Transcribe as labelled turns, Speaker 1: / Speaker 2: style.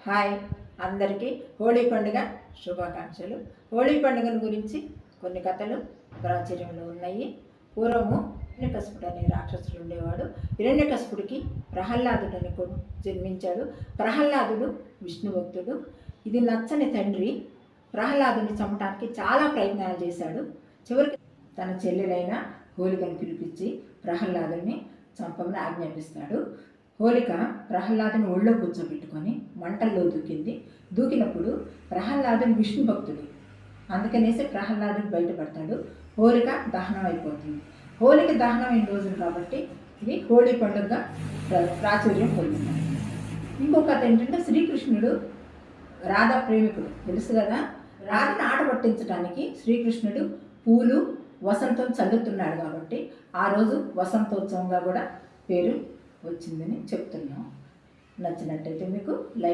Speaker 1: Hi అందరికీ హోళీ పండుగ శుభాకాంక్షలు. హోళీ పండుగను గురించి కొన్ని కథలు ప్రాచుర్యంలో ఉన్నాయి. పూర్వము హిరణ్యకశిపుడు అనే రాక్షసుడు ఉండేవాడు. హిరణ్యకశిపుడికి ప్రహ్లాదుడు అని జన్మించాడు. ప్రహ్లాదుడు విష్ణు భక్తుడు. ఇది నచ్చని తండ్రి ప్రహ్లాదుని చంపడానికి చాలా ప్రయత్నాలు చేశాడు. చివరికి తన చెల్లెలైన హోళికను పిలిపించి ప్రహ్లాదుని చంపమని ఆజ్ఞాపిస్తాడు. హోళిక ప్రహ్లాదుని ఒళ్ళో కూర్చోబెట్టుకొని మంటల్లో దూకినప్పుడు ప్రహ్లాదుని విష్ణు భక్తుడు, అందుకనేసి ప్రహ్లాదుడు బయటపడతాడు. హోళిక దహనం అయిపోతుంది. హోళిక దహనం అయిన రోజులు కాబట్టి ఇది హోళీ పండుగగా ప్రాచుర్యం పొందుతుంది. ఇంకొక కథ ఏంటంటే, శ్రీకృష్ణుడు రాధా ప్రేమికుడు తెలుసు కదా. రాధని ఆట పట్టించడానికి శ్రీకృష్ణుడు పూలు వసంతం చల్లుతున్నాడు కాబట్టి ఆ రోజు వసంతోత్సవంగా కూడా పేరు వచ్చిందని చెప్తున్నాం. నచ్చినట్టయితే మీకు లైక్